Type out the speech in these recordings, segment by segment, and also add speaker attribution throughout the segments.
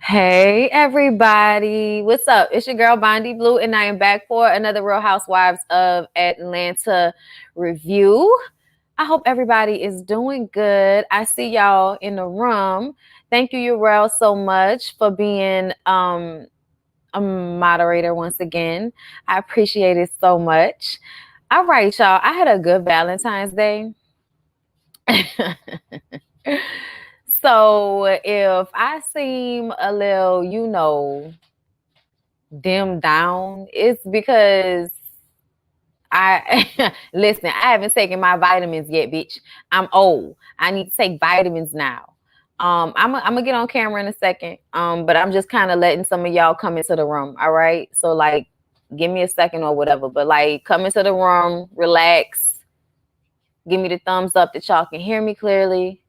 Speaker 1: Hey everybody, what's up? It's your girl Bondi Blue, and I am back for another Real Housewives of Atlanta review. I hope everybody is doing good. I see y'all in the room. Thank you, Urel, so much for being a moderator once again. I appreciate it so much. All right, y'all. I had a good Valentine's Day. So if I seem a little, dimmed down, it's because I listen, I haven't taken my vitamins yet, bitch. I'm old. I need to take vitamins now. I'm gonna get on camera in a second. But I'm just kind of letting some of y'all come into the room. All right. So like give me a second or whatever. But like come into the room, relax, give me the thumbs up that y'all can hear me clearly,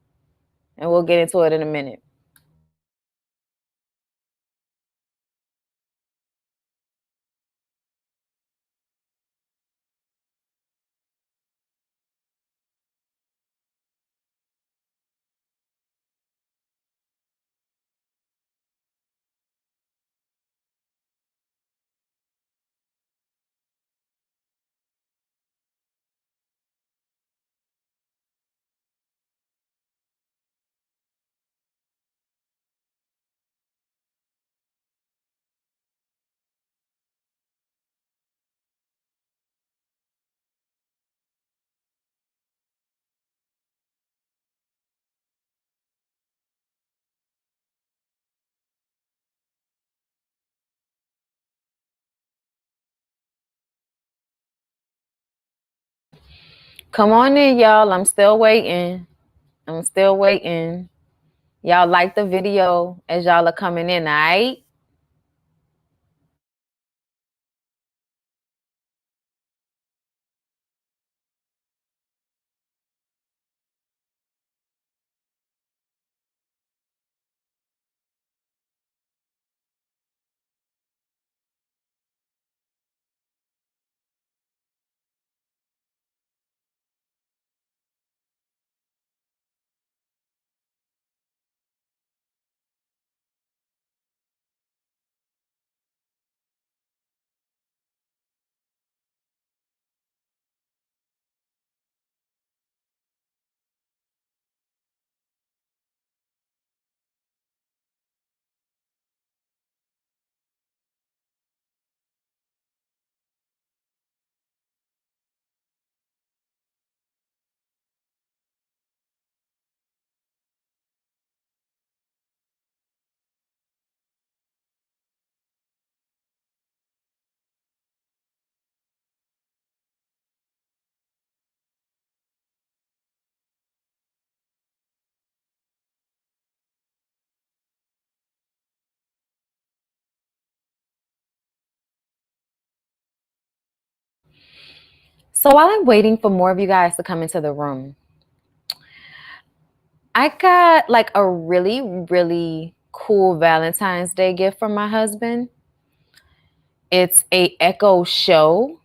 Speaker 1: and we'll get into it in a minute. Come on in, y'all. I'm still waiting. Y'all like the video as y'all are coming in, all right? So while I'm waiting for more of you guys to come into the room, I got like a really, really cool Valentine's Day gift from my husband. It's a Echo show,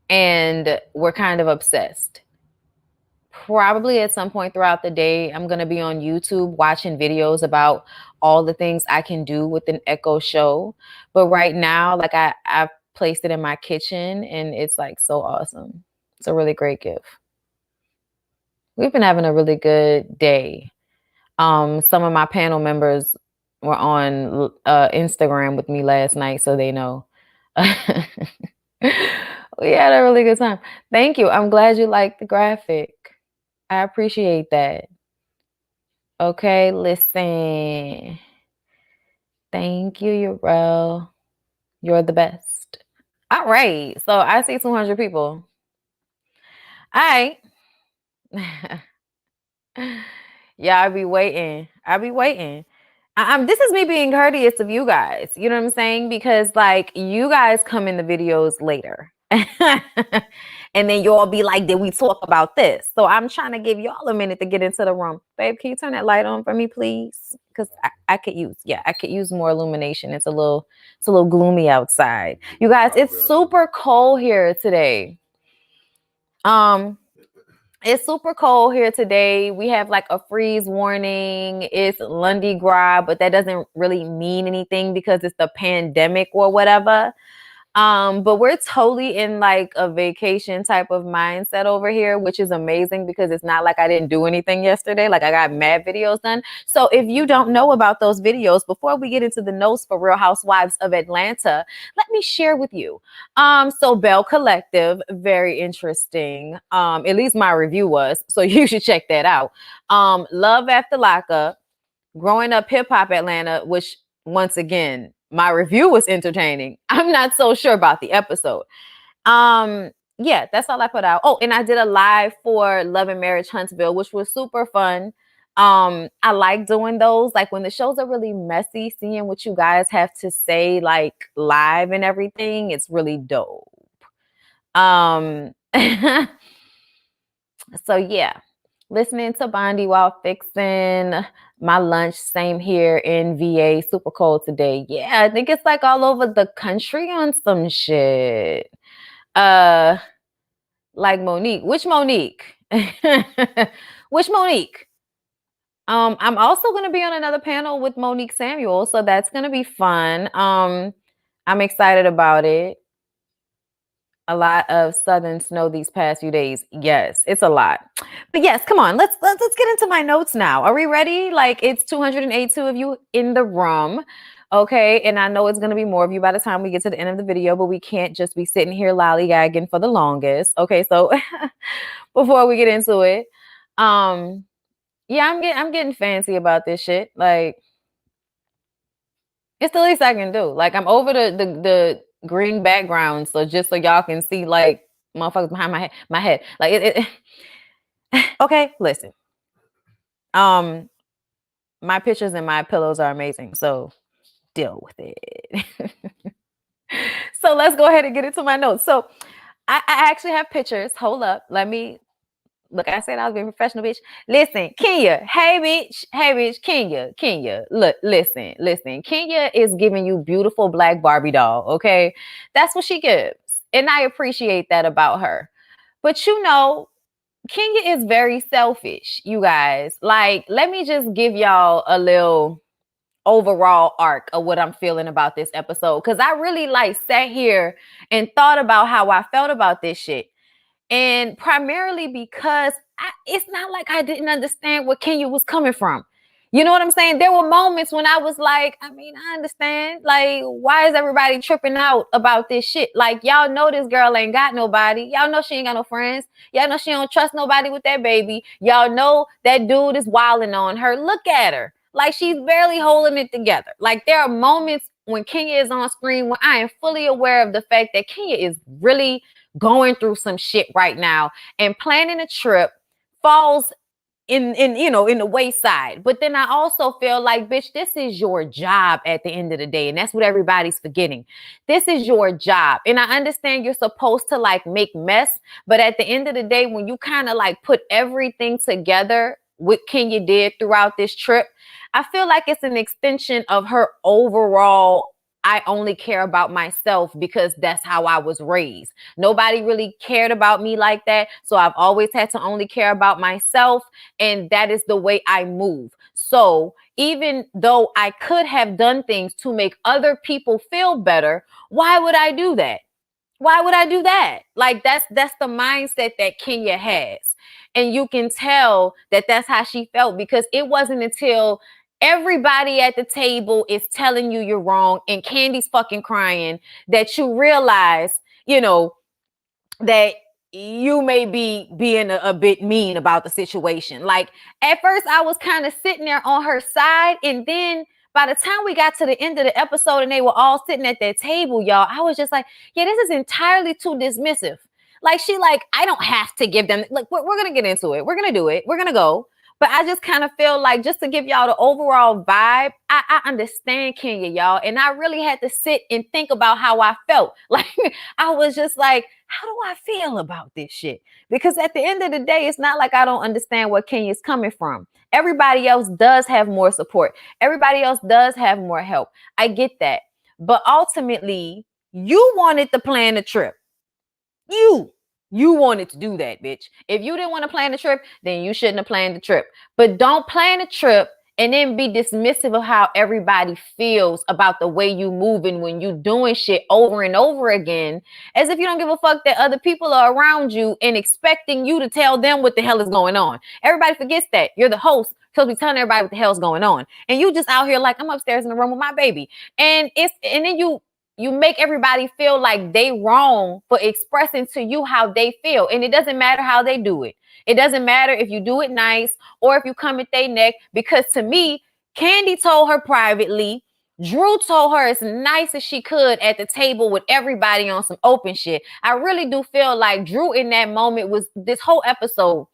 Speaker 1: and we're kind of obsessed. Probably at some point throughout the day, I'm going to be on YouTube watching videos about all the things I can do with an Echo show. But right now, like I've placed it in my kitchen, and it's like so awesome. It's a really great gift. We've been having a really good day. Some of my panel members were on Instagram with me last night, so they know. We had a really good time. Thank you. I'm glad you liked the graphic. I appreciate that. Okay, listen. Thank you, Urel. You're the best. All right. So I see 200 people. All right. Yeah, I'll be waiting. This is me being courteous of you guys. You know what I'm saying? Because like you guys come in the videos later. And then you'll be like, did we talk about this? So I'm trying to give y'all a minute to get into the room. Babe, can you turn that light on for me, please? Because I could use more illumination. It's a little gloomy outside. You guys, it's super cold here today. It's super cold here today. We have like a freeze warning. It's Lundy-Gras, but that doesn't really mean anything because it's the pandemic or whatever. But we're totally in like a vacation type of mindset over here, which is amazing because it's not like I didn't do anything yesterday. Like I got mad videos done. So if you don't know about those videos, before we get into the notes for Real Housewives of Atlanta, let me share with you. So Bell Collective, very interesting. At least my review was, so you should check that out. Love After Lockup, Growing Up Hip Hop Atlanta, which once again, my review was entertaining. I'm not so sure about the episode. Yeah, that's all I put out. Oh, and I did a live for Love and Marriage Huntsville, which was super fun. I like doing those. Like when the shows are really messy, seeing what you guys have to say, like live and everything, it's really dope. So yeah, listening to Bondi while fixing my lunch. Same here in VA. Super cold today. Yeah, I think it's like all over the country on some shit. Like Monique. Which Monique? Which Monique? I'm also going to be on another panel with Monique Samuel, so that's going to be fun. I'm excited about it. A lot of southern snow these past few days. Yes, it's a lot. But yes, come on, let's get into my notes now. Are we ready? Like it's 282 of you in the room. Okay, and I know it's gonna be more of you by the time we get to the end of the video, but we can't just be sitting here lollygagging for the longest. Okay, so before we get into it, yeah, I'm getting fancy about this shit. Like it's the least I can do. Like I'm over the green background, so just so y'all can see like motherfuckers behind my head. Like okay, listen. My pictures and my pillows are amazing, so deal with it. So let's go ahead and get into my notes. So I actually have pictures. Hold up. Let me look. I said I was being professional, bitch. Listen, Kenya. Hey, bitch. Hey, bitch. Kenya. Look, listen. Kenya is giving you beautiful black Barbie doll. Okay, that's what she gives, and I appreciate that about her. But you know, Kenya is very selfish, you guys. Like, let me just give y'all a little overall arc of what I'm feeling about this episode. Cause I really like sat here and thought about how I felt about this shit. And primarily because it's not like I didn't understand where Kenya was coming from. You know what I'm saying? There were moments when I was like, I mean, I understand. Like, why is everybody tripping out about this shit? Like, y'all know this girl ain't got nobody. Y'all know she ain't got no friends. Y'all know she don't trust nobody with that baby. Y'all know that dude is wilding on her. Look at her. Like, she's barely holding it together. Like, there are moments when Kenya is on screen when I am fully aware of the fact that Kenya is really going through some shit right now, and planning a trip falls in the wayside. But then I also feel like, bitch, this is your job at the end of the day, and that's what everybody's forgetting. This is your job, and I understand you're supposed to like make mess, but at the end of the day, when you kind of like put everything together, what Kenya did throughout this trip, I feel like it's an extension of her overall, I only care about myself because that's how I was raised. Nobody really cared about me like that. So I've always had to only care about myself. And that is the way I move. So even though I could have done things to make other people feel better, why would I do that? Why would I do that? Like that's the mindset that Kenya has. And you can tell that that's how she felt, because it wasn't until everybody at the table is telling you you're wrong and Kandi's fucking crying that you realize, that you may be being a bit mean about the situation. Like at first I was kind of sitting there on her side, and then by the time we got to the end of the episode and they were all sitting at that table, y'all, I was just like, yeah, this is entirely too dismissive. Like I don't have to give them, like, we're going to get into it. We're going to do it. We're going to go. But I just kind of feel like, just to give y'all the overall vibe, I understand Kenya, y'all. And I really had to sit and think about how I felt. Like, I was just like, how do I feel about this shit? Because at the end of the day, it's not like I don't understand where Kenya's coming from. Everybody else does have more support. Everybody else does have more help. I get that. But ultimately, you wanted to plan the trip. You. You wanted to do that, bitch. If you didn't want to plan the trip, then you shouldn't have planned the trip. But don't plan a trip and then be dismissive of how everybody feels about the way you moving when you doing shit over and over again, as if you don't give a fuck that other people are around you and expecting you to tell them what the hell is going on. Everybody forgets that. You're the host, supposed to be telling everybody what the hell's going on. And you just out here like, I'm upstairs in the room with my baby. And then you make everybody feel like they wrong for expressing to you how they feel. And it doesn't matter how they do it. It doesn't matter if you do it nice or if you come at their neck, because to me, Kandi told her privately, Drew told her as nice as she could at the table with everybody on some open shit. I really do feel like Drew in that moment was, this whole episode,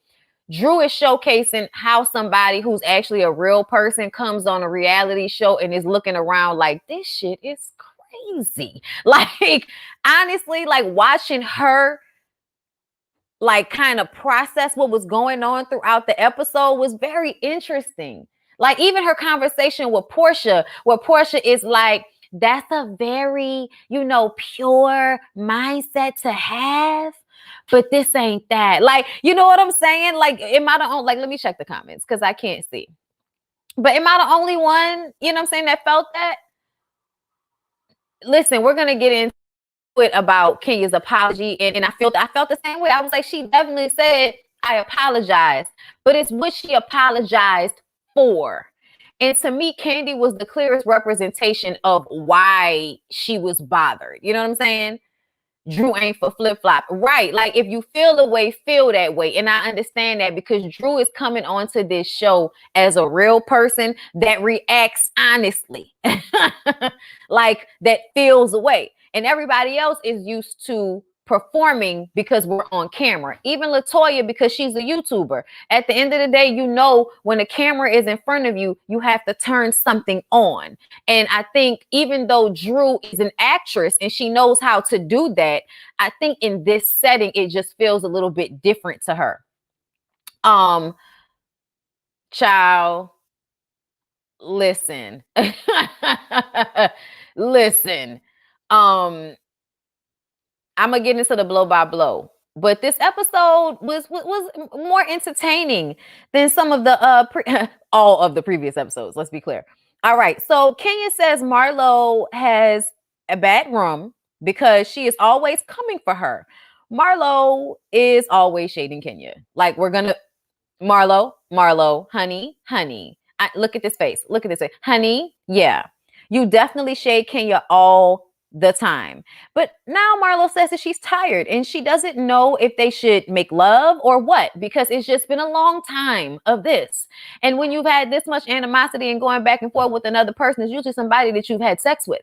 Speaker 1: Drew is showcasing how somebody who's actually a real person comes on a reality show and is looking around like, this shit is crazy. Like, honestly, like watching her like kind of process what was going on throughout the episode was very interesting. Like even her conversation with Porsha, where Porsha is like, that's a very, pure mindset to have, but this ain't that. Like, you know what I'm saying? Like, am I the only, like, let me check the comments because I can't see. But am I the only one, you know what I'm saying, that felt that? Listen, we're going to get into it about Kenya's apology. And I felt the same way. I was like, she definitely said, I apologize. But it's what she apologized for. And to me, Kandi was the clearest representation of why she was bothered. You know what I'm saying? Drew ain't for flip-flop. Right. Like if you feel a way, feel that way. And I understand that because Drew is coming onto this show as a real person that reacts honestly. Like that feels a way. And everybody else is used to performing because we're on camera. Even LaToya, because she's a YouTuber. At the end of the day, when the camera is in front of you, you have to turn something on. And I think even though Drew is an actress and she knows how to do that, I think in this setting, it just feels a little bit different to her. Child, listen. Listen. I'm gonna get into the blow by blow, but this episode was more entertaining than some of the all of the previous episodes. Let's be clear. All right, so Kenya says Marlo has a bad room because she is always coming for her. Marlo is always shading Kenya. Like Marlo, honey. Look at this face. Look at this face. Honey, yeah. You definitely shade Kenya all the time. But now Marlo says that she's tired and she doesn't know if they should make love or what, because it's just been a long time of this. And when you've had this much animosity and going back and forth with another person, it's usually somebody that you've had sex with.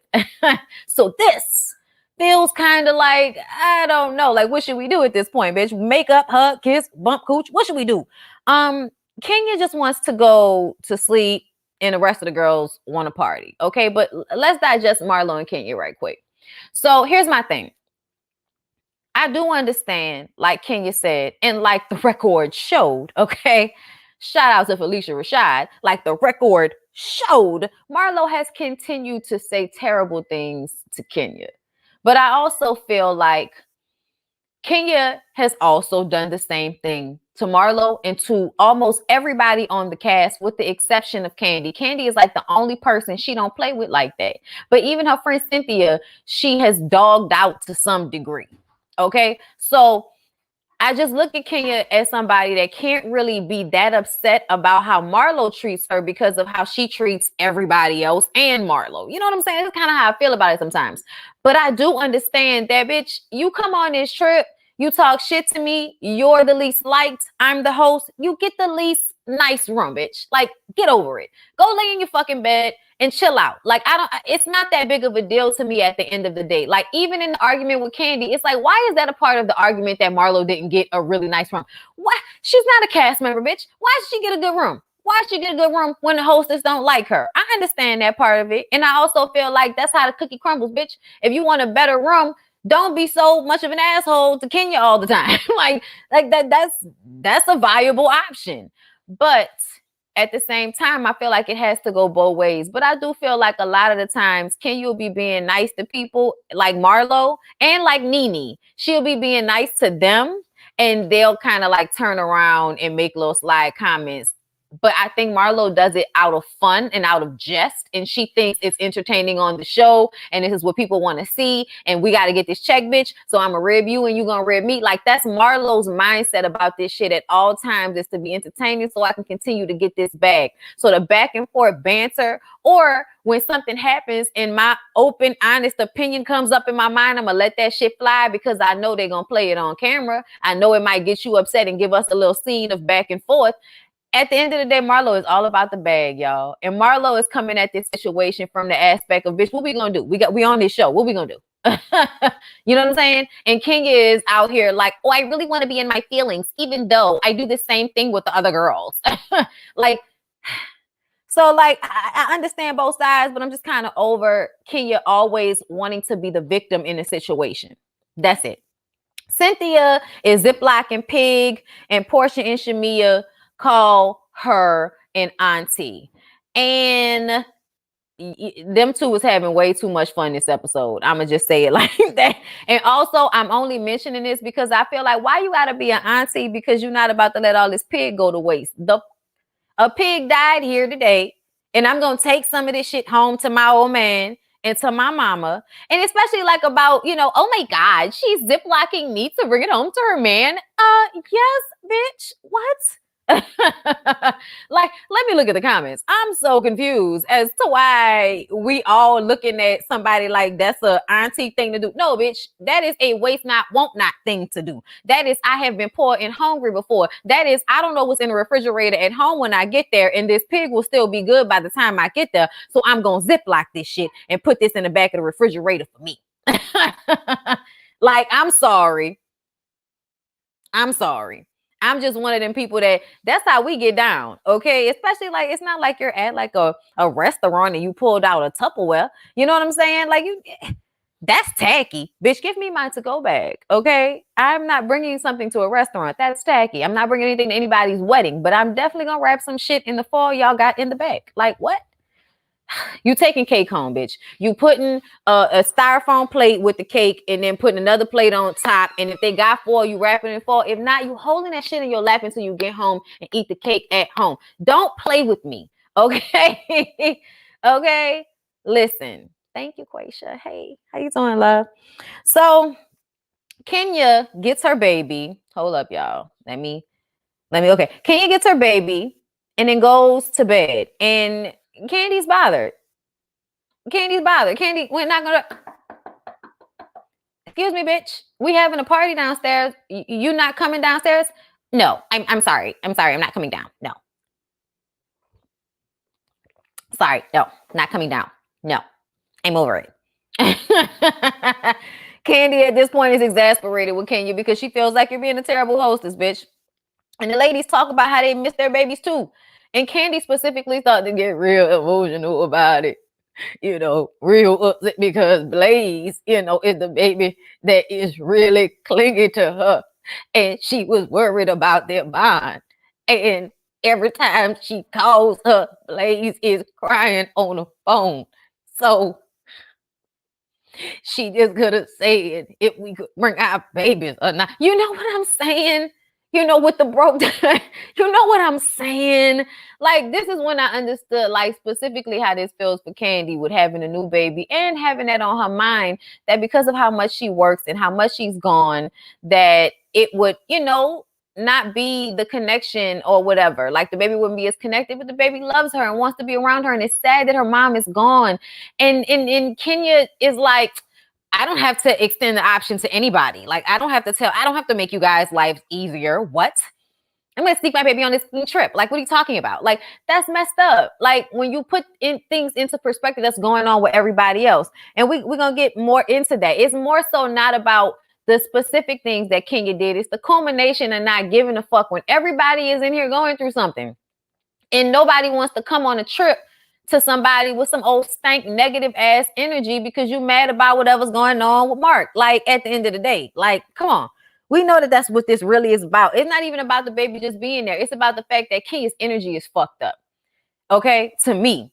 Speaker 1: So this feels kind of like, I don't know, like what should we do at this point, bitch? Make up, hug, kiss, bump cooch. What should we do? Kenya just wants to go to sleep and the rest of the girls want to party. Okay, but let's digest Marlo and Kenya right quick. So here's my thing. I do understand, like Kenya said, and like the record showed, okay? Shout out to Felicia Rashad. Like the record showed, Marlo has continued to say terrible things to Kenya. But I also feel like Kenya has also done the same thing to Marlo and to almost everybody on the cast, with the exception of Kandi. Kandi is like the only person she don't play with like that. But even her friend Cynthia, she has dogged out to some degree. Okay, so I just look at Kenya as somebody that can't really be that upset about how Marlo treats her because of how she treats everybody else and Marlo. You know what I'm saying? That's kind of how I feel about it sometimes. But I do understand that, bitch, you come on this trip, you talk shit to me, you're the least liked, I'm the host, you get the least nice room, bitch. Like, get over it. Go lay in your fucking bed and chill out. Like, it's not that big of a deal to me at the end of the day. Like, even in the argument with Kandi, it's like, why is that a part of the argument that Marlo didn't get a really nice room? Why? She's not a cast member, bitch. Why should she get a good room? Why should she get a good room when the hostess don't like her? I understand that part of it. And I also feel like that's how the cookie crumbles, bitch. If you want a better room, don't be so much of an asshole to Kenya all the time. like that's a viable option. But at the same time, I feel like it has to go both ways. But I do feel like a lot of the times, Kenya will be being nice to people like Marlo and like Nene. She'll be being nice to them, and they'll kind of like turn around and make little slide comments. But I think Marlo does it out of fun and out of jest, and she thinks it's entertaining on the show, and this is what people want to see, and we got to get this check, bitch, so I'm gonna rib you and you gonna rib me. Like, that's Marlo's mindset about this shit at all times, is to be entertaining so I can continue to get this bag. So the back and forth banter, or when something happens and my open, honest opinion comes up in my mind, I'm gonna let that shit fly because I know they're gonna play it on camera. I know it might get you upset and give us a little scene of back and forth. At the end of the day, Marlo is all about the bag, y'all. And Marlo is coming at this situation from the aspect of, bitch, what we gonna do? We on this show. What we gonna do? You know what I'm saying? And Kenya is out here like, oh, I really want to be in my feelings, even though I do the same thing with the other girls. Like, so like, I understand both sides, but I'm just kind of over Kenya always wanting to be the victim in a situation. That's it. Cynthia is Ziploc and Pig, and Porsha and Shamia call her an auntie. And them two was having way too much fun this episode. I'm gonna just say it like that. And also, I'm only mentioning this because I feel like, why you gotta be an auntie because you're not about to let all this pig go to waste? A pig died here today, and I'm gonna take some of this shit home to my old man and to my mama, and especially like about, you know, oh my God, she's ziplocking meat to bring it home to her man. Yes, bitch, what? Like, let me look at the comments. I'm so confused as to why we all looking at somebody like that's a auntie thing to do. No, bitch, that is a waste not, won't not thing to do. That is, I have been poor and hungry before. That is, I don't know what's in the refrigerator at home when I get there, and this pig will still be good by the time I get there. So I'm gonna ziplock this shit and put this in the back of the refrigerator for me. Like, I'm sorry. I'm just one of them people that's how we get down, okay? Especially, like, it's not like you're at like a restaurant and you pulled out a Tupperware. You know what I'm saying? Like, that's tacky. Bitch, give me my to-go bag, okay? I'm not bringing something to a restaurant. That's tacky. I'm not bringing anything to anybody's wedding, but I'm definitely gonna wrap some shit in the foil y'all got in the bag. Like, what? You taking cake home, bitch. You putting a styrofoam plate with the cake and then putting another plate on top. And if they got foil, you wrapping it in foil. If not, you holding that shit in your lap until you get home and eat the cake at home. Don't play with me, okay? Okay? Listen. Thank you, Quaisha. Hey, how you doing, love? So Kenya gets her baby. Hold up, y'all. Let me, okay. Kenya gets her baby and then goes to bed. And Candy's bothered. Kandi, we're not gonna. Excuse me, bitch. We having a party downstairs. You not coming downstairs? No, I'm sorry. I'm not coming down. No. Sorry, no, not coming down. No, I'm over it. Kandi at this point is exasperated with Kenya because she feels like you're being a terrible hostess, bitch. And the ladies talk about how they miss their babies too. And Kandi specifically thought to get real emotional about it. You know, real upset because Blaze, you know, is the baby that is really clinging to her. And she was worried about their bond. And every time she calls her, Blaze is crying on the phone. So she just could have said if we could bring our babies or not. You know what I'm saying? You know, with the broke down, you know what I'm saying? Like, this is when I understood, like, specifically how this feels for Kandi with having a new baby and having that on her mind, that because of how much she works and how much she's gone, that it would, you know, not be the connection or whatever. Like, the baby wouldn't be as connected, but the baby loves her and wants to be around her. And it's sad that her mom is gone. And Kenya is like, I don't have to extend the option to anybody. Like, I don't have to make you guys' lives easier. What? I'm going to sneak my baby on this trip. Like, what are you talking about? Like, that's messed up. Like, when you put in things into perspective that's going on with everybody else. And we're going to get more into that. It's more so not about the specific things that Kenya did. It's the culmination of not giving a fuck when everybody is in here going through something. And nobody wants to come on a trip to somebody with some old stank negative ass energy because you mad about whatever's going on with Mark. Like, at the end of the day, like, come on. We know that's what this really is about. It's not even about the baby just being there. It's about the fact that Kenya's energy is fucked up. Okay, to me.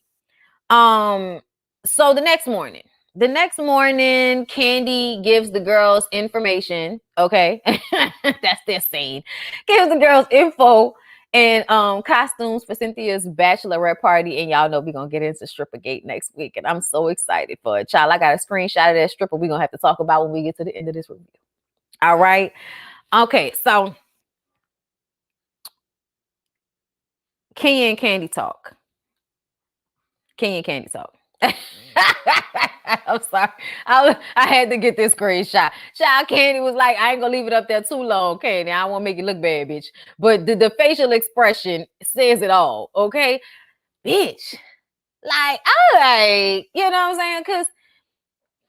Speaker 1: So the next morning, Kandi gives the girls information. Okay, that's their scene. Gives the girls info and costumes for Cynthia's bachelorette party. And y'all know we're gonna get into Strippergate next week, and I'm so excited for it. Child, I got a screenshot of that stripper we're gonna have to talk about when we get to the end of this review. All right. Okay, so Kenya and Kandi talk. Kenya and Kandi talk. I'm sorry. I had to get this screenshot. Child, Kandi was like, I ain't gonna leave it up there too long, Kandi. I don't want to make it look bad, bitch. But the facial expression says it all, okay? Bitch. Like, all right. You know what I'm saying? Because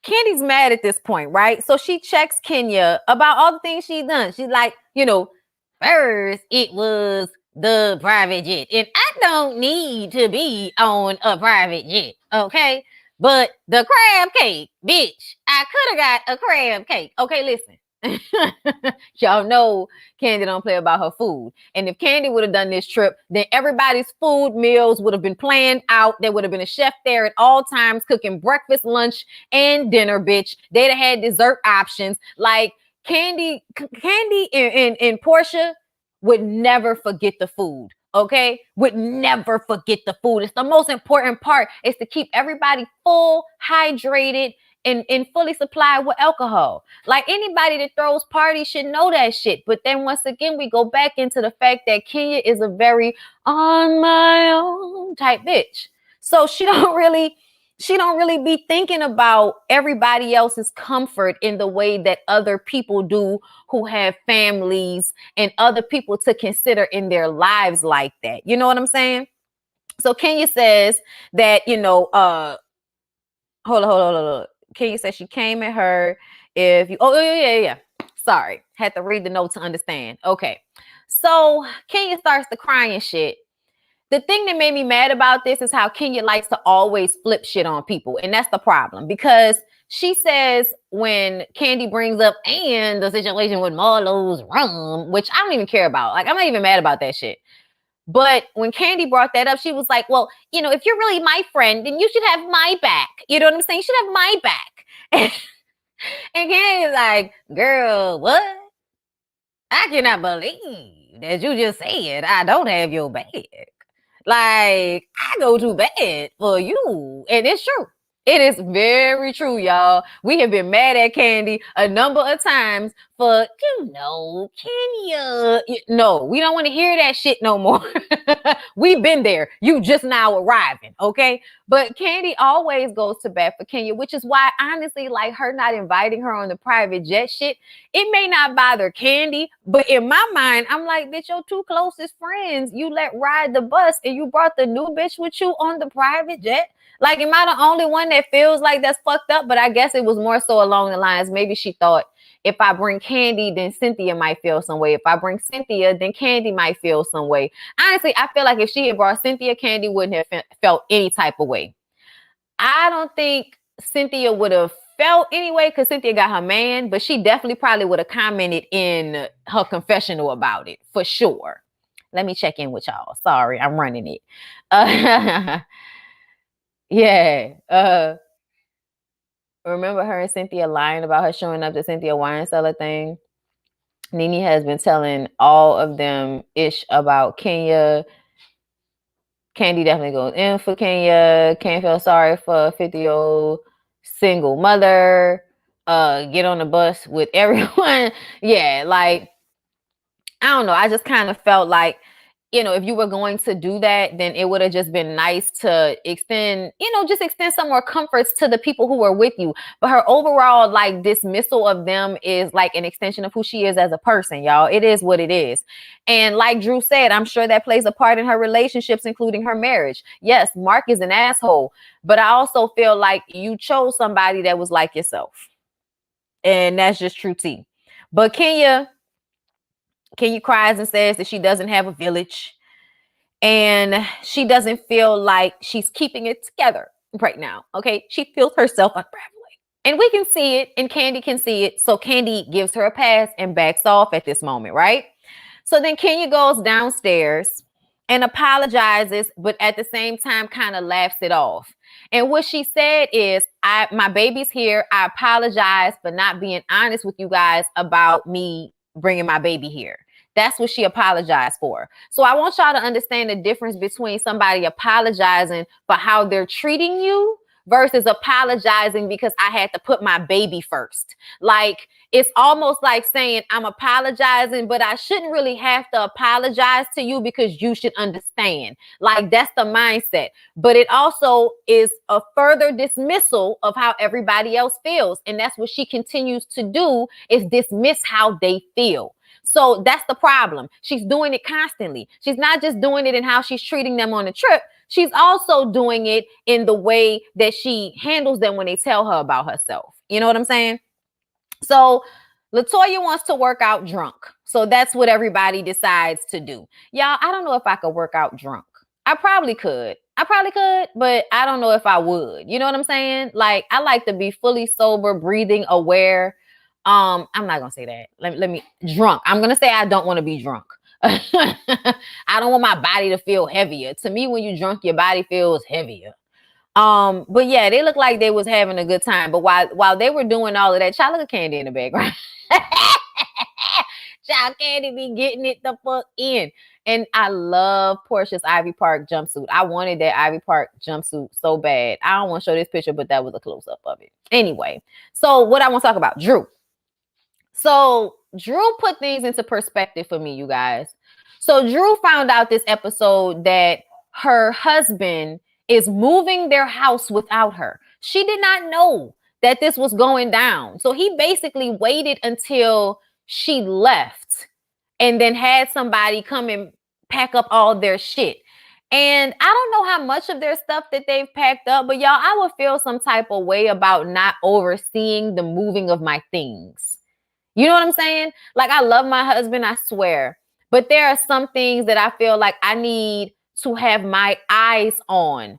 Speaker 1: Kandi's mad at this point, right? So she checks Kenya about all the things she's done. She's like, first it was the private jet. And I don't need to be on a private jet, okay? But the crab cake, bitch, I could have got a crab cake. Okay, listen. Y'all know Kandi don't play about her food. And if Kandi would have done this trip, then everybody's food meals would have been planned out. There would have been a chef there at all times cooking breakfast, lunch, and dinner, bitch. They'd have had dessert options. Like Kandi and Porsha would never forget the food. Okay, would never forget the food. It's the most important part is to keep everybody full, hydrated, and fully supplied with alcohol. Like anybody that throws parties should know that shit. But then once again, we go back into the fact that Kenya is a very on my own type bitch. So she don't really be thinking about everybody else's comfort in the way that other people do who have families and other people to consider in their lives like that. You know what I'm saying? So Kenya says that, hold on. Kenya said she came at her if you, yeah. Sorry. Had to read the note to understand. Okay. So Kenya starts to cry and shit. The thing that made me mad about this is how Kenya likes to always flip shit on people. And that's the problem because she says when Kandi brings up and the situation with Marlo's rum, which I don't even care about. Like, I'm not even mad about that shit. But when Kandi brought that up, she was like, well, if you're really my friend, then you should have my back. You know what I'm saying? You should have my back. And Kandi's like, girl, what? I cannot believe that you just said I don't have your back. Like, I go to bed for you. And it's true. It is very true, y'all. We have been mad at Kandi a number of times for, Kenya. No, we don't want to hear that shit no more. We've been there. You just now arriving, okay? But Kandi always goes to bat for Kenya, which is why, honestly, like her not inviting her on the private jet shit, it may not bother Kandi, but in my mind, I'm like, bitch, your two closest friends, you let ride the bus and you brought the new bitch with you on the private jet? Like, am I the only one that feels like that's fucked up? But I guess it was more so along the lines, maybe she thought, if I bring Kandi, then Cynthia might feel some way. If I bring Cynthia, then Kandi might feel some way. Honestly, I feel like if she had brought Cynthia, Kandi wouldn't have felt any type of way. I don't think Cynthia would have felt anyway because Cynthia got her man, but she definitely probably would have commented in her confessional about it, for sure. Let me check in with y'all. Sorry, I'm running it. Yeah. Remember her and Cynthia lying about her showing up to Cynthia wine cellar thing? Nene has been telling all of them ish about Kenya. Kandi definitely goes in for Kenya. Can't feel sorry for a 50-year-old single mother. Get on the bus with everyone. Yeah, like, I don't know. I just kind of felt like, if you were going to do that, then it would have just been nice to extend some more comforts to the people who were with you. But her overall, like, dismissal of them is like an extension of who she is as a person, y'all. It is what it is. And like Drew said, I'm sure that plays a part in her relationships, including her marriage. Yes, Mark is an asshole, but I also feel like you chose somebody that was like yourself. And that's just true tea. But Kenya cries and says that she doesn't have a village and she doesn't feel like she's keeping it together right now. Okay. She feels herself unraveling and we can see it and Kandi can see it. So Kandi gives her a pass and backs off at this moment. Right. So then Kenya goes downstairs and apologizes, but at the same time kind of laughs it off. And what she said is, my baby's here. I apologize for not being honest with you guys about me bringing my baby here. That's what she apologized for. So I want y'all to understand the difference between somebody apologizing for how they're treating you versus apologizing because I had to put my baby first. Like, it's almost like saying I'm apologizing, but I shouldn't really have to apologize to you because you should understand. Like, that's the mindset. But it also is a further dismissal of how everybody else feels. And that's what she continues to do, is dismiss how they feel. So that's the problem. She's doing it constantly. She's not just doing it in how she's treating them on the trip. She's also doing it in the way that she handles them when they tell her about herself. You know what I'm saying? So LaToya wants to work out drunk. So that's what everybody decides to do. Y'all, I don't know if I could work out drunk. I probably could, but I don't know if I would. You know what I'm saying? Like, I like to be fully sober, breathing, aware. I'm not gonna say that. Let me drunk. I'm gonna say I don't want to be drunk. I don't want my body to feel heavier. To me, when you drunk, your body feels heavier. But yeah, they look like they was having a good time. But while they were doing all of that, child, look at Kandi in the background. Child, Kandi be getting it the fuck in. And I love Porsha's Ivy Park jumpsuit. I wanted that Ivy Park jumpsuit so bad. I don't want to show this picture, but that was a close-up of it. Anyway, so what I want to talk about, Drew. So Drew put things into perspective for me, you guys. So Drew found out this episode that her husband is moving their house without her. She did not know that this was going down. So he basically waited until she left and then had somebody come and pack up all their shit. And I don't know how much of their stuff that they've packed up, but y'all, I would feel some type of way about not overseeing the moving of my things. You know what I'm saying? Like, I love my husband, I swear. But there are some things that I feel like I need to have my eyes on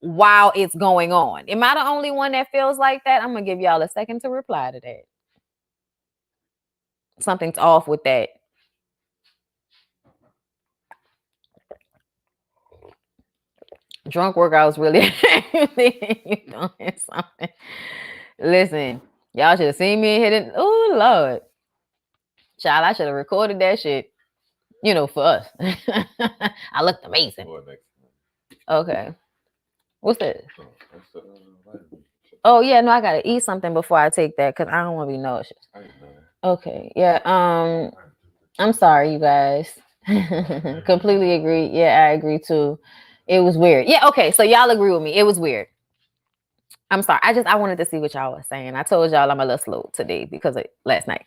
Speaker 1: while it's going on. Am I the only one that feels like that? I'm going to give y'all a second to reply to that. Something's off with that. Drunk workouts really you doing something. Listen, y'all should have seen me hitting. Oh, Lord. Child, I should have recorded that shit, you know, for us. I looked amazing. Okay. What's that? Oh, yeah, no, I got to eat something before I take that because I don't want to be nauseous. Okay, yeah. I'm sorry, you guys. Completely agree. Yeah, I agree too. It was weird. Yeah, okay, so y'all agree with me. It was weird. I'm sorry. I wanted to see what y'all were saying. I told y'all I'm a little slow today because of last night.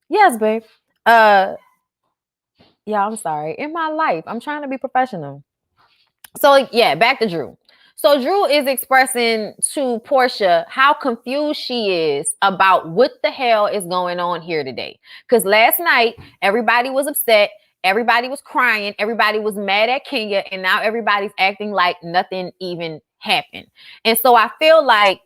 Speaker 1: Yes, babe. Yeah, I'm sorry. In my life, I'm trying to be professional. So yeah, back to Drew. So Drew is expressing to Porsha how confused she is about what the hell is going on here today. Because last night, everybody was upset. Everybody was crying. Everybody was mad at Kenya. And now everybody's acting like nothing even happened. And so I feel like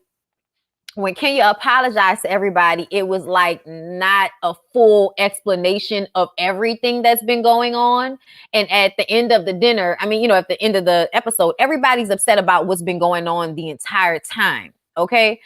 Speaker 1: when Kenya apologized to everybody, it was like not a full explanation of everything that's been going on. And at the end of the dinner, I mean, you know, at the end of the episode, everybody's upset about what's been going on the entire time. Okay.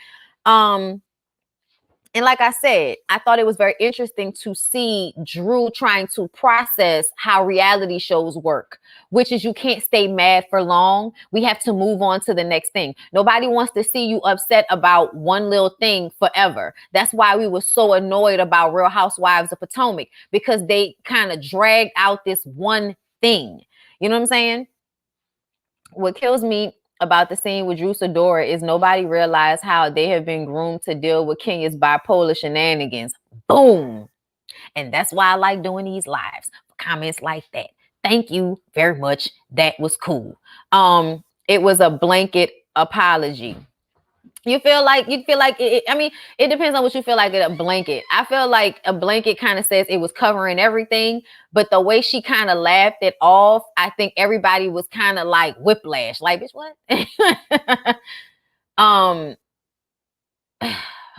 Speaker 1: And like I said, I thought it was very interesting to see Drew trying to process how reality shows work, which is you can't stay mad for long. We have to move on to the next thing. Nobody wants to see you upset about one little thing forever. That's why we were so annoyed about Real Housewives of Potomac, because they kind of dragged out this one thing. You know what I'm saying? What kills me about the scene with Drew Sidora is nobody realized how they have been groomed to deal with Kenya's bipolar shenanigans. Boom. And that's why I like doing these lives. Comments like that. Thank you very much. That was cool. It was a blanket apology. You feel like it, I mean, it depends on what you feel like a blanket. I feel like a blanket kind of says it was covering everything, but the way she kind of laughed it off, I think everybody was kind of like whiplash. Like, bitch, what?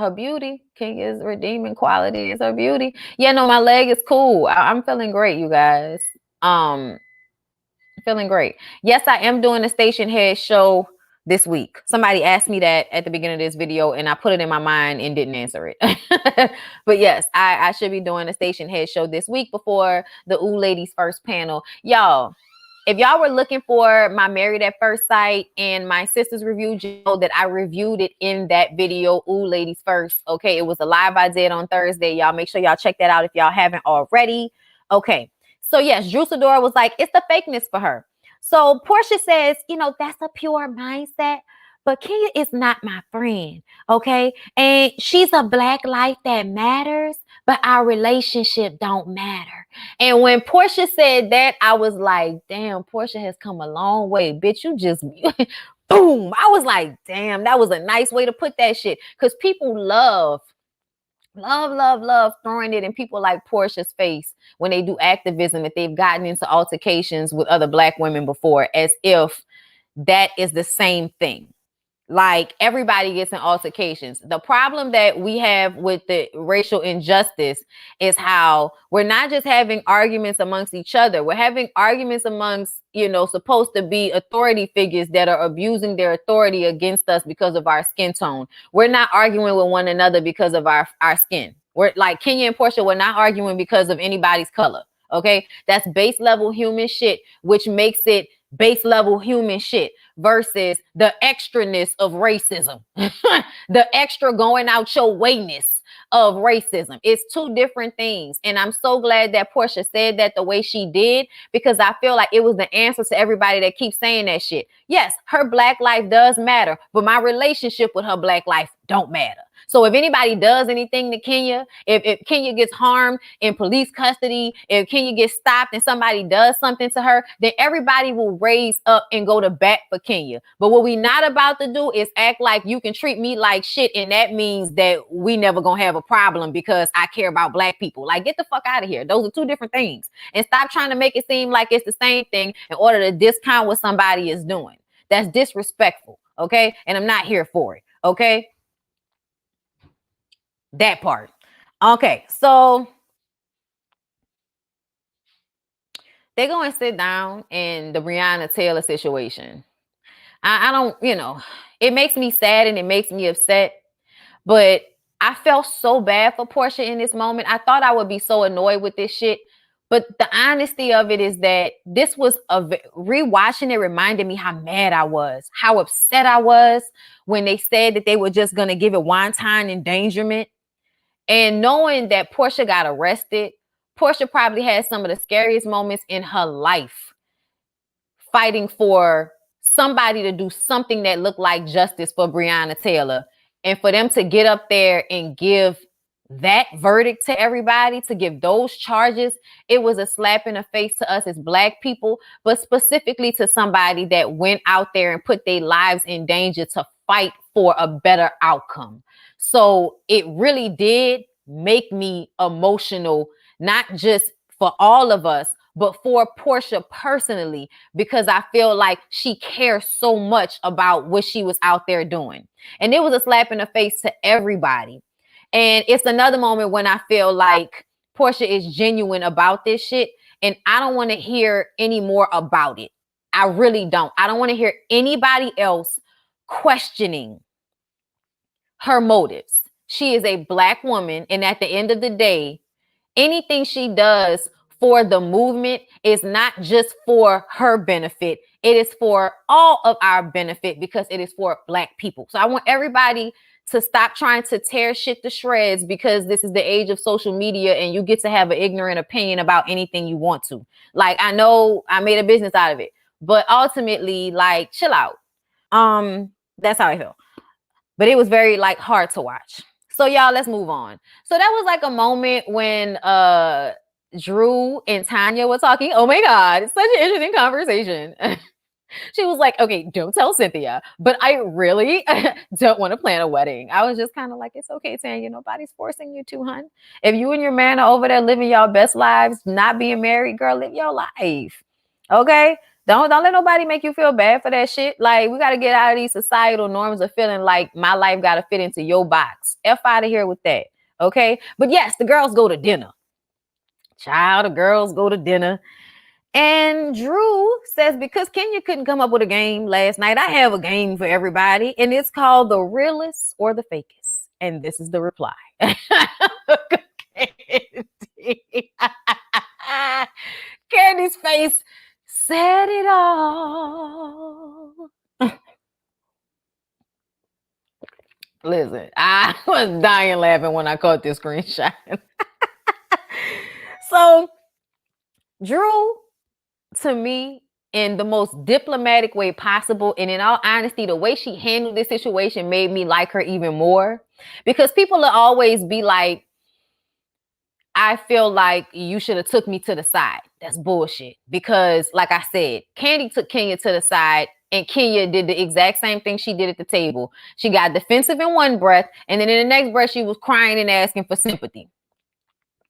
Speaker 1: her beauty. Kenya's redeeming quality is her beauty. Yeah, no, my leg is cool. I'm feeling great, you guys. Feeling great. Yes, I am doing a station head show this week. Somebody asked me that at the beginning of this video, and I put it in my mind and didn't answer it. But yes, I should be doing a station head show this week before the Ooh Ladies First panel. Y'all, if y'all were looking for my Married at First Sight and my sister's review, you know that I reviewed it in that video, Ooh Ladies First. Okay, it was a live I did on Thursday. Y'all make sure y'all check that out if y'all haven't already. Okay, so yes, Drew Sidora was like, it's the fakeness for her. So Porsha says, you know, that's a pure mindset. But Kenya is not my friend, okay? And she's a black life that matters, but our relationship don't matter. And when Porsha said that, I was like, damn, Porsha has come a long way. Bitch, you just, boom. I was like, damn, that was a nice way to put that shit. Because people love throwing it in people like Porsha's face when they do activism, that they've gotten into altercations with other black women before, as if that is the same thing. Like, everybody gets in altercations. The problem that we have with the racial injustice is how we're not just having arguments amongst each other. We're having arguments amongst, you know, supposed to be authority figures that are abusing their authority against us because of our skin tone. We're not arguing with one another because of our skin. We're like Kenya and Porsha, we're not arguing because of anybody's color. Okay, that's base level human shit, which makes it base level human shit versus the extraness of racism, the extra going out your wayness of racism. It's two different things. And I'm so glad that Porsha said that the way she did, because I feel like it was the answer to everybody that keeps saying that shit. Yes, her black life does matter, but my relationship with her black life don't matter. So if anybody does anything to Kenya, if Kenya gets harmed in police custody, if Kenya gets stopped and somebody does something to her, then everybody will raise up and go to bat for Kenya. But what we not about to do is act like you can treat me like shit, and that means that we never gonna have a problem because I care about black people. Like, get the fuck out of here. Those are two different things. And stop trying to make it seem like it's the same thing in order to discount what somebody is doing. That's disrespectful, okay? And I'm not here for it, okay? That part. Okay, so they go and sit down in the Brianna Taylor situation. I don't, you know, it makes me sad and it makes me upset, but I felt so bad for Porsha in this moment. I thought I would be so annoyed with this shit, but the honesty of it is that this was rewatching it reminded me how mad I was, how upset I was when they said that they were just going to give it one-time endangerment. And knowing that Porsha got arrested, Porsha probably had some of the scariest moments in her life fighting for somebody to do something that looked like justice for Brianna Taylor. And for them to get up there and give that verdict to everybody, to give those charges, it was a slap in the face to us as black people, but specifically to somebody that went out there and put their lives in danger to fight for a better outcome. So it really did make me emotional, not just for all of us, but for Porsha personally, because I feel like she cares so much about what she was out there doing. And it was a slap in the face to everybody. And it's another moment when I feel like Porsha is genuine about this shit, and I don't want to hear any more about it. I really don't. I don't want to hear anybody else questioning her motives. She is a black woman, and at the end of the day, anything she does for the movement is not just for her benefit. It is for all of our benefit because it is for black people. So I want everybody to stop trying to tear shit to shreds because this is the age of social media and you get to have an ignorant opinion about anything you want to. Like, I know I made a business out of it, but ultimately, like, chill out. That's how I feel. But it was very like hard to watch. So y'all, let's move on. So that was like a moment when Drew and Tanya were talking. Oh my God, it's such an interesting conversation. She was like, okay, don't tell Cynthia, but I really don't want to plan a wedding. I was just kind of like, it's okay, Tanya. Nobody's forcing you to, hun. If you and your man are over there living y'all best lives, not being married, girl, live your life. Okay? Don't let nobody make you feel bad for that shit. Like, we got to get out of these societal norms of feeling like my life got to fit into your box. F out of here with that. Okay. But yes, the girls go to dinner. Child, the girls go to dinner. And Drew says, because Kenya couldn't come up with a game last night, I have a game for everybody. And it's called the realest or the fakest. And this is the reply. Candy's face said it all. Listen, I was dying laughing when I caught this screenshot. So, Drew, to me, in the most diplomatic way possible, and in all honesty, the way she handled this situation made me like her even more. Because people will always be like, I feel like you should have took me to the side. That's bullshit. Because, like I said, Kandi took Kenya to the side, and Kenya did the exact same thing she did at the table. She got defensive in one breath, and then in the next breath, she was crying and asking for sympathy.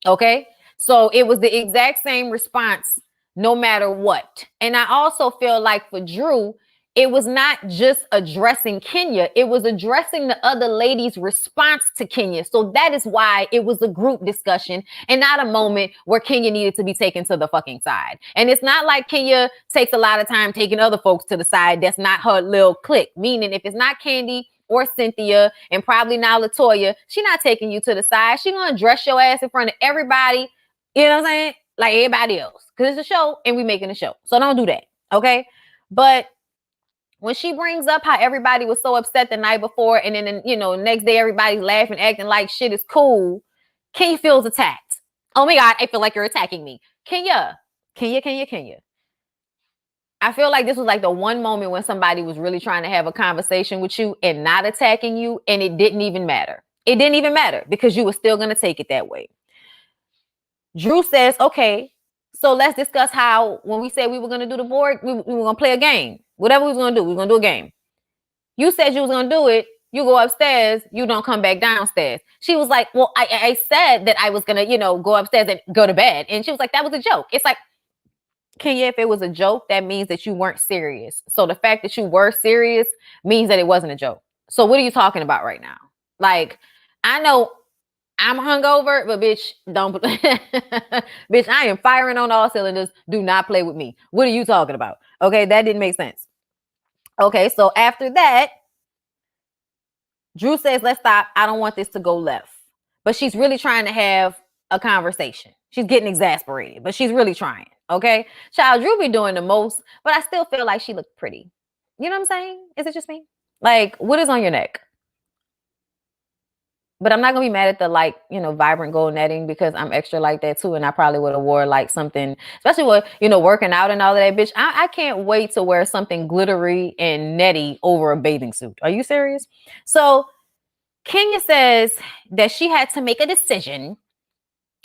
Speaker 1: Okay? So it was the exact same response no matter what. And I also feel like for Drew, it was not just addressing Kenya, it was addressing the other lady's response to Kenya. So that is why it was a group discussion and not a moment where Kenya needed to be taken to the fucking side. And it's not like Kenya takes a lot of time taking other folks to the side. That's not her little clique. Meaning if it's not Kandi or Cynthia and probably now LaToya, she not taking you to the side. She gonna address your ass in front of everybody. You know what I'm saying? Like everybody else. Because it's a show and we making a show. So don't do that. Okay? But when she brings up how everybody was so upset the night before and then, you know, next day everybody's laughing, acting like shit is cool, Kenya feels attacked. Oh my God, I feel like you're attacking me. Kenya. I feel like this was like the one moment when somebody was really trying to have a conversation with you and not attacking you, and it didn't even matter. It didn't even matter because you were still going to take it that way. Drew says, okay, so let's discuss how when we said we were going to do the board, we were going to play a game. Whatever we was going to do, we were going to do a game. You said you was going to do it. You go upstairs. You don't come back downstairs. She was like, well, I said that I was going to, you know, go upstairs and go to bed. And she was like, that was a joke. It's like, Kenya, if it was a joke, that means that you weren't serious. So the fact that you were serious means that it wasn't a joke. So what are you talking about right now? Like, I know I'm hungover, but bitch, don't. Bitch, I am firing on all cylinders. Do not play with me. What are you talking about? Okay, that didn't make sense. Okay, so after that, Drew says, let's stop. I don't want this to go left. But she's really trying to have a conversation. She's getting exasperated, but she's really trying. Okay, child, Drew be doing the most, but I still feel like she looked pretty. You know what I'm saying? Is it just me? Like, what is on your neck? But I'm not gonna be mad at the, like, you know, vibrant gold netting because I'm extra like that too. And I probably would have wore like something, especially with, you know, working out and all of that, bitch. I can't wait to wear something glittery and netty over a bathing suit. Are you serious? So Kenya says that she had to make a decision,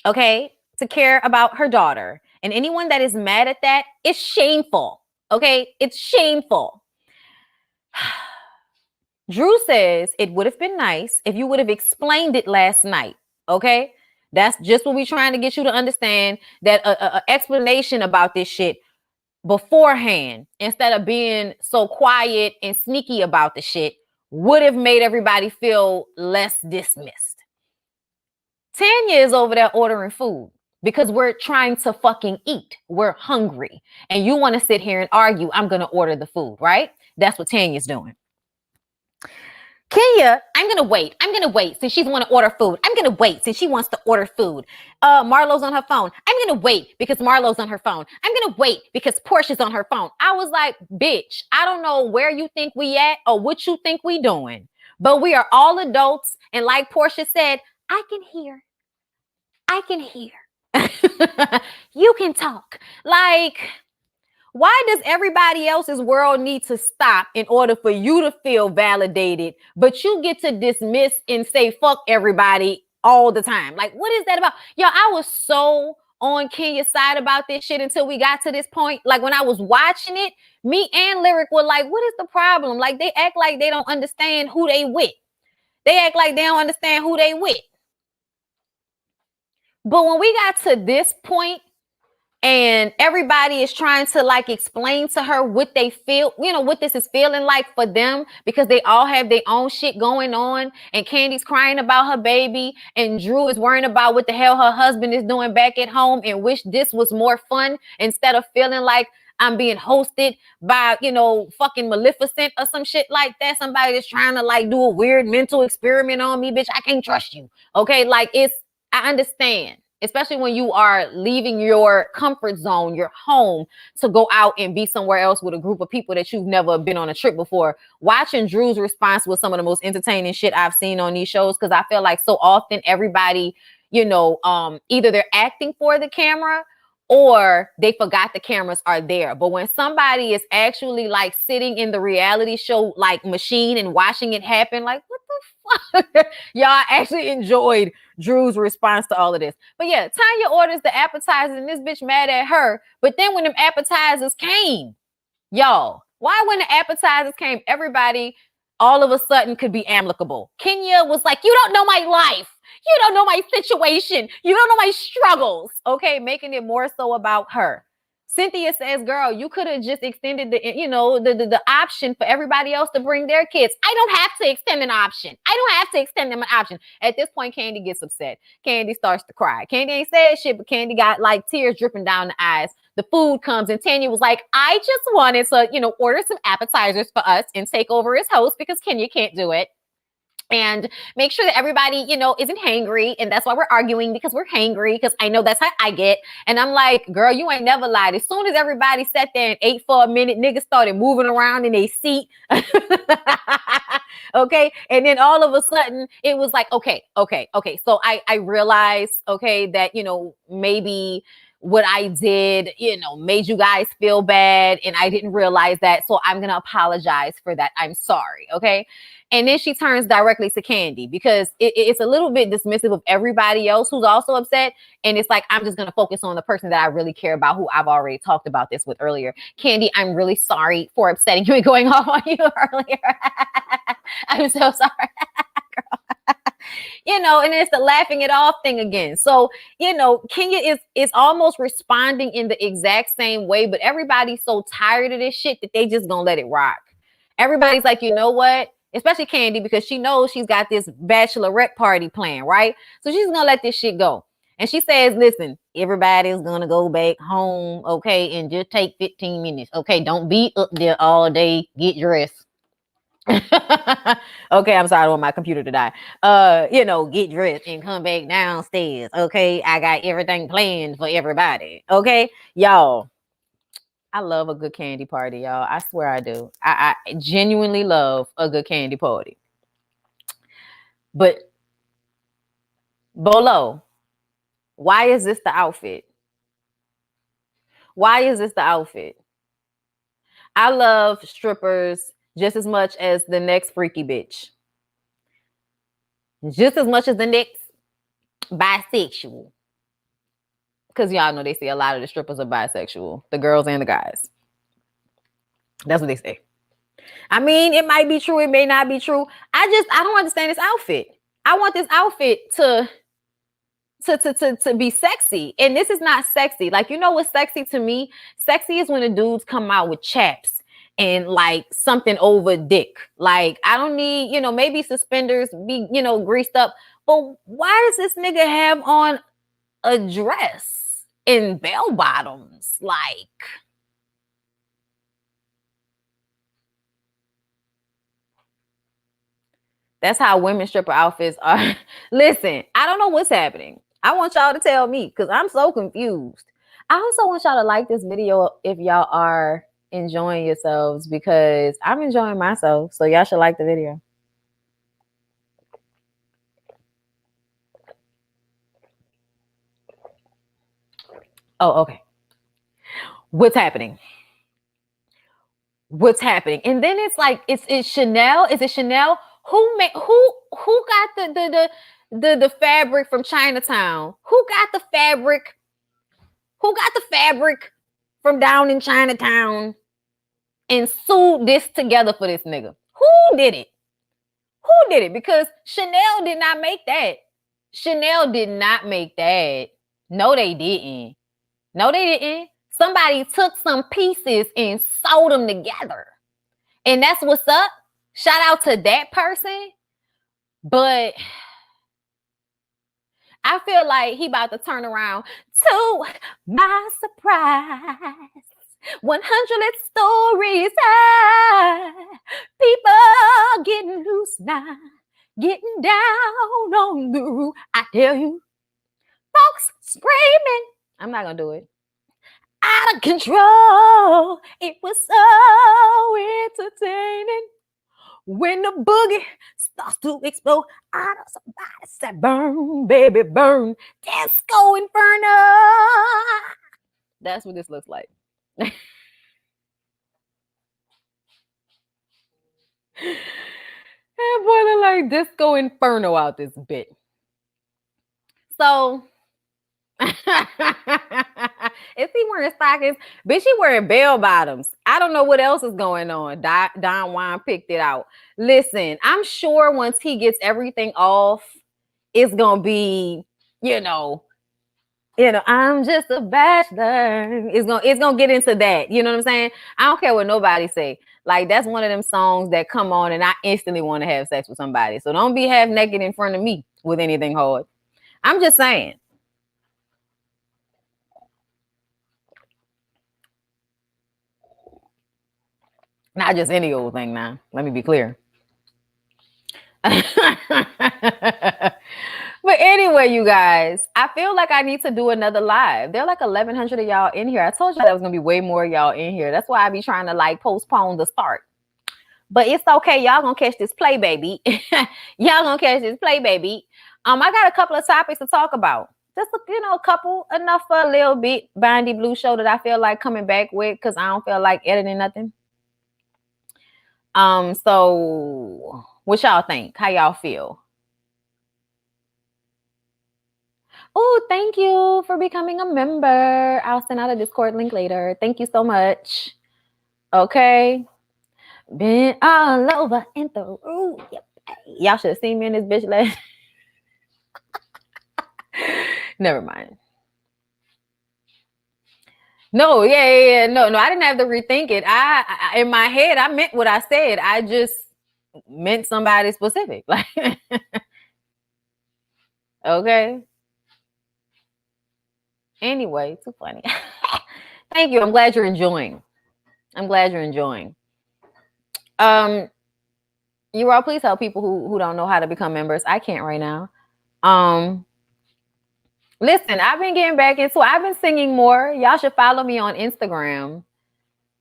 Speaker 1: okay, to care about her daughter. And anyone that is mad at that is shameful. Okay, it's shameful. Drew says it would have been nice if you would have explained it last night. Okay, that's just what we're trying to get you to understand, that a explanation about this shit beforehand, instead of being so quiet and sneaky about the shit, would have made everybody feel less dismissed. Tanya is over there ordering food because we're trying to fucking eat. We're hungry. And you want to sit here and argue, I'm going to order the food, right? That's what Tanya's doing. Kenya, I'm going to wait since she's want to order food. I'm going to wait since she wants to order food. Marlo's on her phone. I'm going to wait because Marlo's on her phone. I'm going to wait because Porsha's on her phone. I was like, bitch, I don't know where you think we at or what you think we doing, but we are all adults. And like Porsha said, I can hear. You can talk. Like, why does everybody else's world need to stop in order for you to feel validated, but you get to dismiss and say fuck everybody all the time? Like, what is that about? Yo, I was so on Kenya's side about this shit until we got to this point. Like, when I was watching it, me and Lyric were like, what is the problem? Like, they act like they don't understand who they with. They act like they don't understand who they with. But when we got to this point, And everybody is trying to like explain to her what they feel, you know, what this is feeling like for them, because they all have their own shit going on. And Kandi's crying about her baby, and Drew is worrying about what the hell her husband is doing back at home, and wish this was more fun instead of feeling like I'm being hosted by, you know, fucking Maleficent or some shit like that. Somebody that's trying to like do a weird mental experiment on me, bitch. I can't trust you. Okay, like I understand. Especially when you are leaving your comfort zone, your home, to go out and be somewhere else with a group of people that you've never been on a trip before. Watching Drew's response was some of the most entertaining shit I've seen on these shows, because I feel like so often everybody, you know, either they're acting for the camera or they forgot the cameras are there. But when somebody is actually like sitting in the reality show like machine and watching it happen, like, what the fuck? Y'all actually enjoyed Drew's response to all of this. But yeah, Tanya orders the appetizers and this bitch mad at her. But then when them appetizers came, y'all, why when the appetizers came, everybody all of a sudden could be amicable? Kenya was like, you don't know my life. You don't know my situation. You don't know my struggles. Okay, making it more so about her. Cynthia says, girl, you could have just extended the option for everybody else to bring their kids. I don't have to extend an option. I don't have to extend them an option. At this point, Kandi gets upset. Kandi starts to cry. Kandi ain't said shit, but Kandi got like tears dripping down the eyes. The food comes and Tanya was like, I just wanted to, order some appetizers for us and take over as host because Kenya can't do it. And make sure that everybody, isn't hangry. And that's why we're arguing, because we're hangry, because I know that's how I get. And I'm like, girl, you ain't never lied. As soon as everybody sat there and ate for a minute, niggas started moving around in their seat. Okay. And then all of a sudden it was like, okay. So I realized, okay, that, maybe what I did, made you guys feel bad. And I didn't realize that. So I'm going to apologize for that. I'm sorry. Okay. And then she turns directly to Kandi, because it's a little bit dismissive of everybody else who's also upset. And it's like, I'm just going to focus on the person that I really care about, who I've already talked about this with earlier. Kandi, I'm really sorry for upsetting you and going off on you earlier. I'm so sorry. And it's the laughing it off thing again. So, Kenya is almost responding in the exact same way, but everybody's so tired of this shit that they just gonna let it rock. Everybody's like, you know what? Especially Kandi, because she knows she's got this bachelorette party plan, right? So she's gonna let this shit go. And she says, listen, everybody's gonna go back home, okay, and just take 15 minutes. Okay, don't be up there all day, get dressed. Okay, I'm sorry, I don't want my computer to die. Get dressed and come back downstairs. Okay, I got everything planned for everybody. Okay, y'all. I love a good candy party, y'all. I swear I do. I genuinely love a good candy party. But Bolo, why is this the outfit? Why is this the outfit? I love strippers just as much as the next freaky bitch. Just as much as the next bisexual. Because y'all know they say a lot of the strippers are bisexual. The girls and the guys. That's what they say. I mean, it might be true. It may not be true. I don't understand this outfit. I want this outfit to be sexy. And this is not sexy. Like, what's sexy to me? Sexy is when the dudes come out with chaps and like something over dick. Like, I don't need, maybe suspenders be, greased up. But why does this nigga have on a dress in bell bottoms? Like, that's how women stripper outfits are. Listen, I don't know what's happening. I want y'all to tell me, because I'm so confused. I also want y'all to like this video if y'all are enjoying yourselves, because I'm enjoying myself. So y'all should like the video. Oh, okay. What's happening? What's happening? And then it's like, it's Chanel. Is it Chanel? Who got the fabric from Chinatown? Who got the fabric? Who got the fabric from down in Chinatown and sewed this together for this nigga? Who did it? Who did it? Because Chanel did not make that. Chanel did not make that. No, they didn't. No, they didn't. Somebody took some pieces and sewed them together. And that's what's up. Shout out to that person. But I feel like he about to turn around. To my surprise, 100 stories high. People getting loose now. Getting down on the roof. I tell you, folks screaming. I'm not going to do it. Out of control. It was so entertaining. When the boogie starts to explode, out of somebody said, burn, baby, burn. Disco Inferno. That's what this looks like. That boy look like Disco Inferno out this bit. So, is he wearing stockings? Bitch, he wearing bell bottoms. I don't know what else is going on. Don Juan picked it out. Listen, I'm sure once he gets everything off, it's gonna be, I'm just a bachelor. It's gonna get into that. You know what I'm saying? I don't care what nobody say. Like, that's one of them songs that come on and I instantly want to have sex with somebody. So don't be half naked in front of me with anything hard. I'm just saying. Not just any old thing now. Let me be clear. But anyway, you guys, I feel like I need to do another live. There are like 1,100 of y'all in here. I told y'all there was going to be way more of y'all in here. That's why I be trying to like postpone the start. But it's okay. Y'all going to catch this play, baby. Y'all going to catch this play, baby. I got a couple of topics to talk about. Just, a couple, enough for a little bit. Bondy Blue show that I feel like coming back with because I don't feel like editing nothing. So what y'all think? How y'all feel? Oh, thank you for becoming a member. I'll send out a Discord link later. Thank you so much. Okay. Been all over in the room. Yep. Y'all should have seen me in this bitch last. Never mind. No, yeah. No, I didn't have to rethink it. I in my head, I meant what I said. I just meant somebody specific. Like, okay. Anyway, too funny. Thank you. I'm glad you're enjoying. You all please help people who don't know how to become members. I can't right now. Listen, I've been getting back into I've been singing more. Y'all should follow me on Instagram.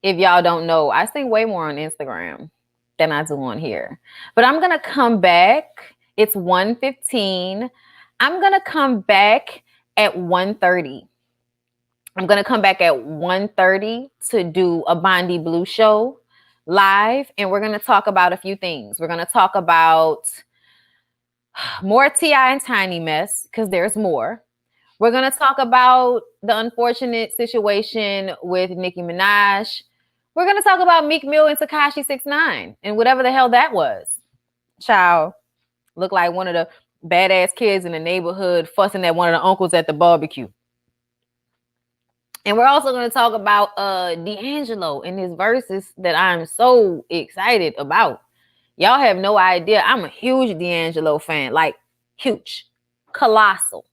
Speaker 1: If y'all don't know, I sing way more on Instagram than I do on here. But I'm gonna come back. It's 1:15. I'm gonna come back at 1:30. I'm gonna come back at 1:30 to do a Bondy Blue show live, and we're gonna talk about a few things. We're gonna talk about more T.I. and Tiny mess because there's more. We're gonna talk about the unfortunate situation with Nicki Minaj. We're gonna talk about Meek Mill and Tekashi 6ix9ine and whatever the hell that was. Child, looked like one of the badass kids in the neighborhood fussing at one of the uncles at the barbecue. And we're also going to talk about D'Angelo and his verses that I'm so excited about. Y'all have no idea. I'm a huge D'Angelo fan, like huge, colossal.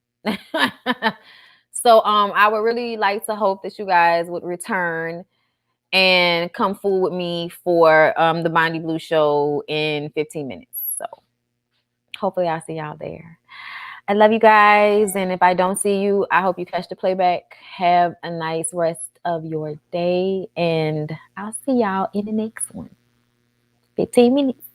Speaker 1: So I would really like to hope that you guys would return and come fool with me for the Bondy Blue show in 15 minutes. So hopefully I'll see y'all there. I love you guys. And if I don't see you, I hope you catch the playback. Have a nice rest of your day. And I'll see y'all in the next one. 15 minutes.